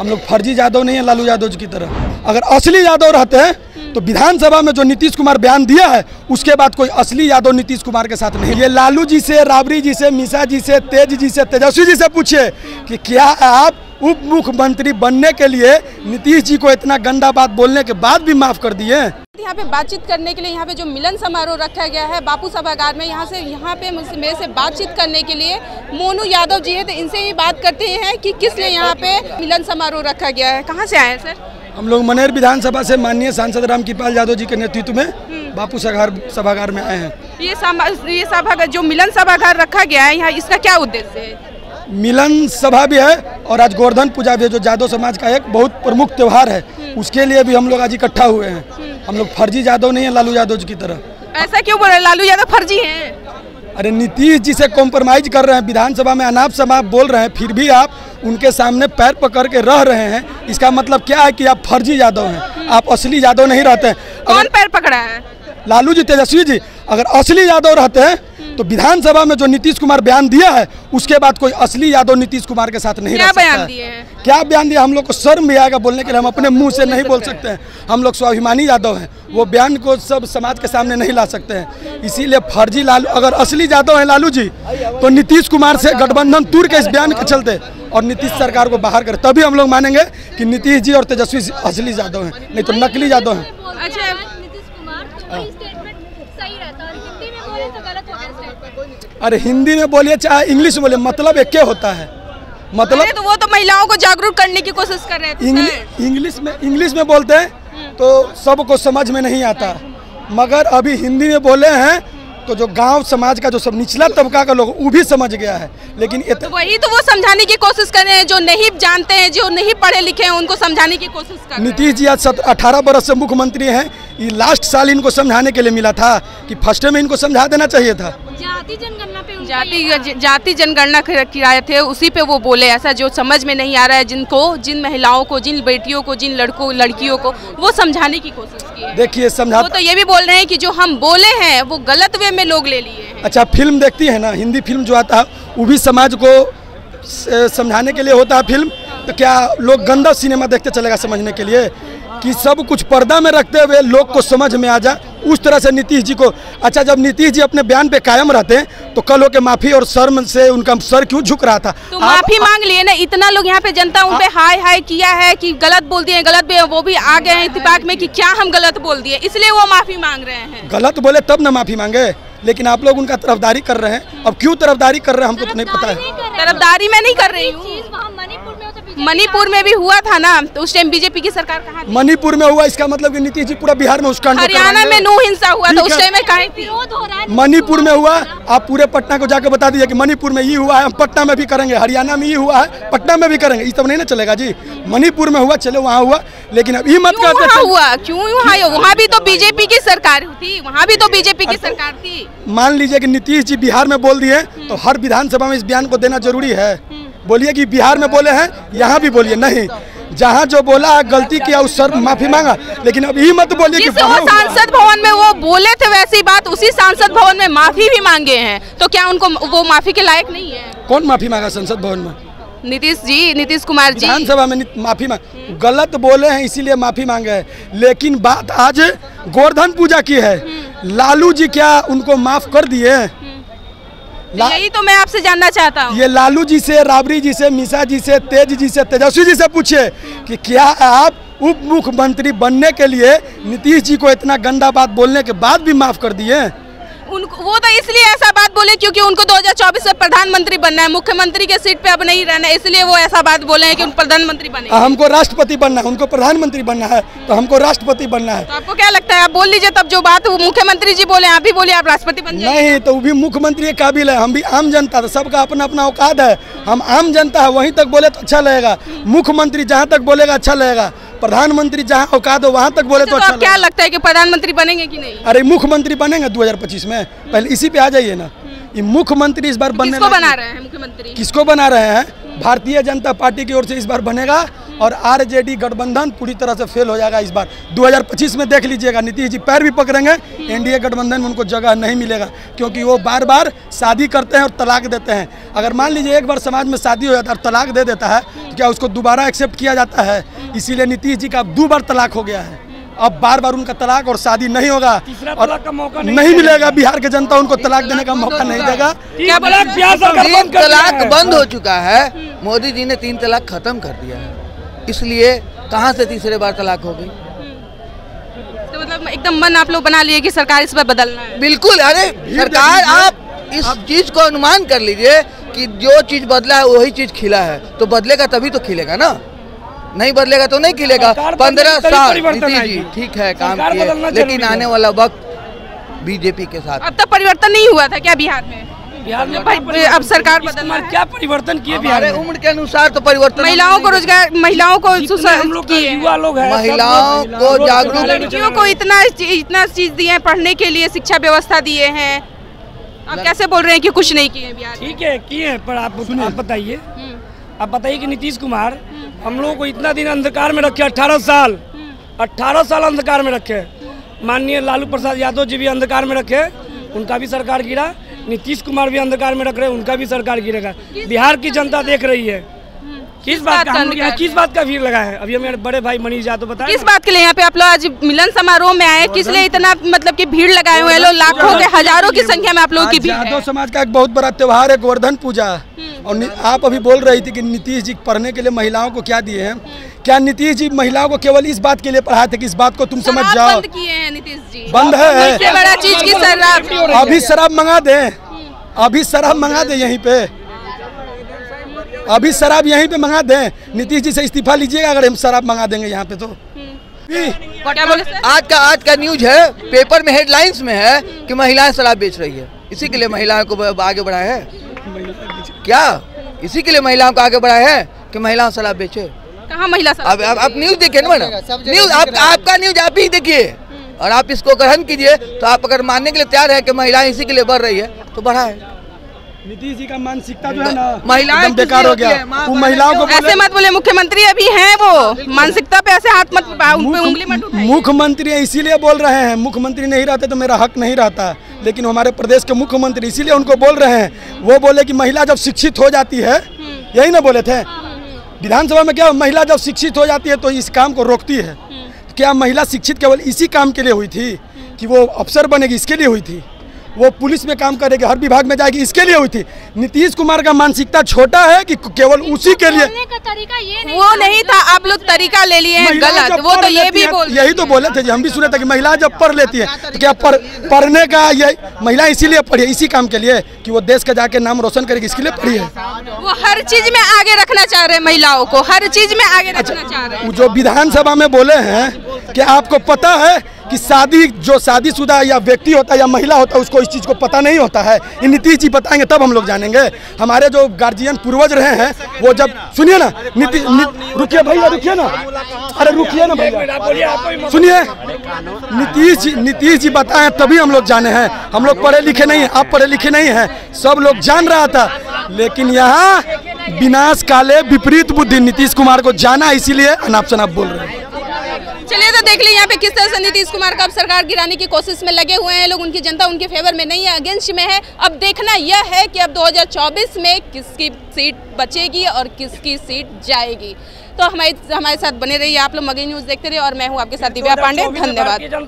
हम लोग फर्जी यादव नहीं है लालू यादव जी की तरह। अगर असली यादव रहते हैं तो विधानसभा में जो नीतीश कुमार बयान दिया है उसके बाद कोई असली यादव नीतीश कुमार के साथ नहीं। ये लालू जी से, राबड़ी जी से, मीसा जी से, तेज जी से, तेजस्वी जी से पूछिए कि क्या आप उप मुख्यमंत्री बनने के लिए नीतीश जी को इतना गंदा बात बोलने के बाद भी माफ कर दिए। यहाँ पे बातचीत करने के लिए यहाँ पे जो मिलन समारोह रखा गया है बापू सभागार में, यहाँ पे मेरे से बातचीत करने के लिए मोनू यादव जी है, तो इनसे भी बात करते हैं कि किस लिए यहाँ पे मिलन समारोह रखा गया है। कहाँ से आए हैं सर? हम लोग मनेर विधानसभा से माननीय सांसद रामकृपाल यादव जी के नेतृत्व में बापू सभागार में आए हैं। ये सभागार जो मिलन सभागार रखा गया है यहाँ, इसका क्या उद्देश्य है? मिलन सभा भी है और आज गोवर्धन पूजा भी है, जो यादव समाज का एक बहुत प्रमुख त्यौहार है, उसके लिए भी हम लोग आज इकट्ठा हुए हैं। हम लोग फर्जी यादव नहीं है लालू यादव जी की तरह। ऐसा क्यों बोल रहे हैं? लालू यादव फर्जी हैं? अरे नीतीश जी से कॉम्प्रोमाइज कर रहे हैं, विधानसभा में अनाप शनाप बोल रहे हैं, फिर भी आप उनके सामने पैर पकड़ के रह रहे हैं। इसका मतलब क्या है कि आप फर्जी यादव हैं, आप असली यादव नहीं रहते हैं। कौन पैर पकड़ा है? लालू जी, तेजस्वी जी। अगर असली यादव रहते हैं तो विधानसभा में जो नीतीश कुमार बयान दिया है उसके बाद कोई असली यादव नीतीश कुमार के साथ नहीं रह सकता है। क्या बयान दिया? हम लोग को शर्म भी आएगा बोलने के लिए, हम अपने मुंह से नहीं बोल सकते हैं। हम लोग स्वाभिमानी यादव हैं, वो बयान को सब समाज के सामने नहीं ला सकते हैं। इसीलिए फर्जी लालू, अगर असली यादव हैं लालू जी तो नीतीश कुमार से गठबंधन तोड़ के इस बयान के चलते और नीतीश सरकार को बाहर करे, तभी हम लोग मानेंगे कि नीतीश जी और तेजस्वी असली यादव हैं, नहीं तो नकली यादव हैं। अरे हिंदी में बोलिए चाहे इंग्लिश में बोलिए, मतलब एक होता है। मतलब तो वो तो महिलाओं को जागरूक करने की कोशिश कर रहे थे। इंग्लिश में बोलते हैं तो सबको समझ में नहीं आता, मगर अभी हिंदी में बोले हैं तो जो गांव समाज का जो सब निचला तबका का लोग वो भी समझ गया है। लेकिन तो वही तो वो समझाने की कोशिश कर रहे हैं, जो नहीं जानते हैं, जो नहीं पढ़े लिखे हैं, उनको समझाने की कोशिश कर रहे हैं। नीतीश जी आज 18 बरस से मुख्यमंत्री हैं, ये लास्ट साल इनको समझाने के लिए मिला था कि फर्स्ट में इनको समझा देना चाहिए था। जाति जनगणना किराए थे, उसी पे वो बोले ऐसा जो समझ में नहीं आ रहा है, जिन महिलाओं को, जिन बेटियों को, जिन लड़कियों को वो समझाने की कोशिश की है। देखिए समझा, वो तो ये भी बोल रहे हैं कि जो हम बोले हैं वो गलत वे में लोग ले लिए हैं। अच्छा, फिल्म देखती है ना, हिंदी फिल्म जो आता है वो भी समाज को समझाने के लिए होता है फिल्म। तो क्या लोग गंदा सिनेमा देखते चलेगा समझने के लिए? कि सब कुछ पर्दा में रखते हुए लोग को समझ में आ जाए, उस तरह से नीतीश जी को। अच्छा, जब नीतीश जी अपने बयान पे कायम रहते हैं तो कल होके माफी और शर्म से उनका सर क्यों झुक रहा था? तो माफी मांग लिए ना, इतना लोग यहाँ पे जनता उन पे हाय हाय किया है कि गलत बोल दिए, वो भी आ गए हैं इत्तेफाक में कि क्या हम गलत बोल दिए, इसलिए वो माफी मांग रहे हैं। गलत बोले तब ना माफी मांगे, लेकिन आप लोग उनका तरफदारी कर रहे हैं। अब क्यों तरफदारी कर रहे हैं हमको तो नहीं पता है। तरफदारी मैं नहीं कर रही हूँ, मणिपुर में भी हुआ था ना, तो उस टाइम बीजेपी की सरकार कहाँ थी? मणिपुर में हुआ, इसका मतलब कि नीतीश जी पूरा बिहार में उसका हरियाणा में नू हिंसा हुआ था, उस टाइम में कहीं थी? मणिपुर में हुआ, आप पूरे पटना को जाकर बता दीजिए कि मणिपुर में ये हुआ है, हम पटना में भी करेंगे, हरियाणा में ये हुआ है, पटना में भी करेंगे। ये सब नहीं ना चलेगा जी। मणिपुर में हुआ, चलो वहाँ हुआ, लेकिन अब ये मत कहते हुआ क्यों वहाँ भी तो बीजेपी की सरकार थी, वहाँ भी तो बीजेपी की सरकार थी। मान लीजिए कि नीतीश जी बिहार में बोल दिए तो हर विधानसभा में इस बयान को देना जरूरी है। बोलिए कि बिहार में बोले हैं, यहाँ भी बोलिए। नहीं, जहाँ जो बोला है गलती किया उस सर माफी मांगा, लेकिन अब ये मत बोलिए कि वो सांसद भवन में वो बोले थे वैसी बात उसी सांसद भवन में माफी भी मांगे हैं, तो क्या उनको वो माफी के लायक नहीं है? कौन माफी मांगा संसद भवन में? नीतीश कुमार जी विधानसभा में माफी मांग, गलत बोले हैं इसीलिए माफी मांगे हैं। लेकिन बात आज गोवर्धन पूजा की है, लालू जी क्या उनको माफ कर दिए? यही तो मैं आपसे जानना चाहता हूँ। ये लालू जी से, राबड़ी जी से, मीसा जी से, तेज जी से, तेजस्वी जी से पूछिए कि क्या आप उप मुख्यमंत्री बनने के लिए नीतीश जी को इतना गंदा बात बोलने के बाद भी माफ कर दिए? वो तो इसलिए ऐसा बात बोले क्योंकि उनको 2024 में प्रधानमंत्री बनना है, मुख्यमंत्री के सीट पे अब नहीं रहना है, इसलिए वो ऐसा बात बोले हैं कि प्रधानमंत्री बने। हमको राष्ट्रपति बनना है, उनको प्रधानमंत्री बनना है, तो हमको राष्ट्रपति बनना है। तो आपको क्या लगता है, आप बोल लीजिए तब जो बात वो मुख्यमंत्री जी बोले आप भी बोलिए, आप राष्ट्रपति बन जाइए। नहीं, तो वो भी मुख्यमंत्री के काबिल है, हम भी आम जनता, सबका अपना अपना औकात है। हम आम जनता है, वहीं तक बोले तो अच्छा लगेगा। मुख्यमंत्री जहाँ तक बोलेगा अच्छा लगेगा, प्रधानमंत्री जहाँ औकात हो वहाँ तक बोले तो अच्छा। क्या लगता है कि प्रधानमंत्री बनेंगे कि नहीं? अरे मुख्यमंत्री बनेंगे 2025 में, पहले इसी पे आ जाइए ना। ये मुख्यमंत्री इस बार बनने किसको बना रहे हैं मुख्यमंत्री? किसको बना रहे हैं? भारतीय जनता पार्टी की ओर से इस बार बनेगा और आरजेडी गठबंधन पूरी तरह से फेल हो जाएगा इस बार। 2025 में देख लीजिएगा, नीतीश जी पैर भी पकड़ेंगे, एनडीए गठबंधन में उनको जगह नहीं मिलेगा, क्योंकि वो बार बार शादी करते हैं और तलाक देते हैं। अगर मान लीजिए एक बार समाज में शादी हो जाता है और तलाक दे देता है तो क्या उसको दोबारा एक्सेप्ट किया जाता है? इसीलिए नीतीश जी का 2 बार तलाक हो गया है। अब बार बार उनका तलाक और शादी नहीं होगा और का मौका नहीं मिलेगा। बिहार के जनता उनको तलाक देने का मौका नहीं देगा। 3 तलाक बंद हो चुका है, मोदी जी ने 3 तलाक खत्म कर दिया है, इसलिए कहां से तीसरे बार तलाक हो गई? तो मतलब एकदम मन आप लोग बना लिए कि सरकार इस पर बदलना है। बिल्कुल, अरे सरकार आप इस चीज को अनुमान कर लीजिए कि जो चीज बदला है वही चीज खिला है, तो बदलेगा तभी तो खिलेगा ना, नहीं बदलेगा तो नहीं खिलेगा। 15 साल नीतीश जी ठीक है काम किए, लेकिन आने वाला वक्त बीजेपी के साथ। अब तक परिवर्तन नहीं हुआ था क्या बिहार में? अब सरकार बदलना, क्या परिवर्तन किए बिहार हमारे उम्र के अनुसार तो परिवर्तन। महिलाओं को रोजगार, महिलाओं को युवा लोग हैं, महिलाओं को जागरूक, लड़कियों को इतना चीज दिए हैं, पढ़ने के लिए शिक्षा व्यवस्था दिए हैं। आप कैसे बोल रहे हैं कि कुछ नहीं किए बिहार? ठीक है किए हैं, पर आप बताइए, आप बताइए कि नीतीश कुमार हम लोगों को इतना दिन अंधकार में रखे, 18 साल अंधकार में रखे। माननीय लालू प्रसाद यादव जी भी अंधकार में रखे, उनका भी सरकार गिरा। नीतीश कुमार भी अंधकार में रख रहे हैं, उनका भी सरकार गिरेगा। बिहार की जनता देख रही है किस बात का भीड़ लगा है। अभी मेरे बड़े भाई मनीष यादव बताए किस बात के लिए यहाँ पे आप लोग आज मिलन समारोह में आए, किस लिए इतना मतलब कि भीड़ लगाए हुए हैं लोग? लाखों के हजारों की संख्या में आप लोगों की भीड़ है। यादव समाज का एक बहुत बड़ा त्योहार है गोवर्धन पूजा। और आप अभी बोल रही थी कि नीतीश जी पढ़ने के लिए महिलाओं को क्या दिए हैं। क्या नीतीश जी महिलाओं को केवल इस बात के लिए पढ़ाए थे कि इस बात को तुम समझ जाओ? बंद किए हैं नीतीश जी, बंद है। सबसे बड़ा चीज की शराब। अभी शराब मंगा दे, अभी शराब मंगा दे, यहीं पे अभी शराब यहीं पे मंगा दें। नीतीश जी से इस्तीफा लीजिएगा अगर हम शराब मंगा देंगे यहाँ पे तो। क्या बोले सर? आज का न्यूज है, पेपर में हेडलाइंस में है कि महिलाएं शराब बेच रही है, इसी के लिए महिलाओं को आगे बढ़ाया है क्या? इसी के लिए महिलाओं को आगे बढ़ाया है कि महिलाओं शराब बेचे। कहाँ महिला? अब आप न्यूज देखिए ना मैडम, न्यूज आपका न्यूज आप ही देखिए और आप इसको ग्रहण कीजिए। तो आप अगर मानने के लिए तैयार है कि महिलाएं इसी के लिए बढ़ रही है तो बढ़ाए। नीतीश जी का मानसिकता जो है ना महिलाएं बेकार हो गया। वो महिलाओं को ऐसे मत बोले, मुख्यमंत्री अभी हैं, वो मानसिकता पे ऐसे हाथ मत उंगली मत उठाइए। मुख्यमंत्री इसीलिए बोल रहे हैं, मुख्यमंत्री नहीं रहते तो मेरा हक नहीं रहता, लेकिन हमारे प्रदेश के मुख्यमंत्री इसीलिए उनको बोल रहे हैं। वो बोले कि महिला जब शिक्षित हो जाती है, यही ना बोले थे विधानसभा में, क्या महिला जब शिक्षित हो जाती है तो इस काम को रोकती है। क्या महिला शिक्षित केवल इसी काम के लिए हुई थी कि वो अफसर बनेगी, इसके लिए हुई थी? वो पुलिस में काम करेगी, हर विभाग में जाएगी, इसके लिए हुई थी? नीतीश कुमार का मानसिकता छोटा है कि केवल उसी के लिए? का तरीका ये वो नहीं था, आप लोग तरीका ले लिए हैं गलत। वो तो ये भी यही तो बोले थे, हम भी सुने थे कि महिला जब पढ़ लेती है तो क्या पढ़ने का ये महिला इसीलिए पढ़ी है, इसी काम के लिए कि वो देश का जाके नाम रोशन करेगी, इसके लिए पढ़ी है। वो हर चीज में आगे रखना चाह रहे हैं, महिलाओं को हर चीज में आगे रखना चाह रहे हैं। जो विधानसभा में बोले हैं कि आपको पता है कि जो शादीशुदा या व्यक्ति होता है या महिला होता है उसको इस चीज़ को पता नहीं होता है, ये नीतीश जी बताएंगे तब हम लोग जानेंगे। हमारे जो गार्जियन पूर्वज रहे हैं वो जब, सुनिए ना रुकिए भैया, रुकिए ना, अरे रुकिए ना भैया, सुनिए, नीतीश जी बताएं तभी हम लोग जाने हैं। हम लोग पढ़े लिखे नहीं हैं, आप पढ़े लिखे नहीं हैं, सब लोग जान रहा था, लेकिन यहाँ विनाश काले विपरीत बुद्धि नीतीश कुमार को जाना, इसीलिए अनाप शनाप बोल रहे हैं। चलिए तो देख लीजिए यहाँ पे किस तरह से नीतीश कुमार का अब सरकार गिराने की कोशिश में लगे हुए हैं लोग। उनकी जनता उनके फेवर में नहीं है, अगेंस्ट में है। अब देखना यह है कि अब 2024 में किसकी सीट बचेगी और किसकी सीट जाएगी। तो हमारे साथ बने रहिए आप लोग, मगही न्यूज़ देखते रहिए और मैं हूँ आपके साथ दिव्या पांडे। धन्यवाद।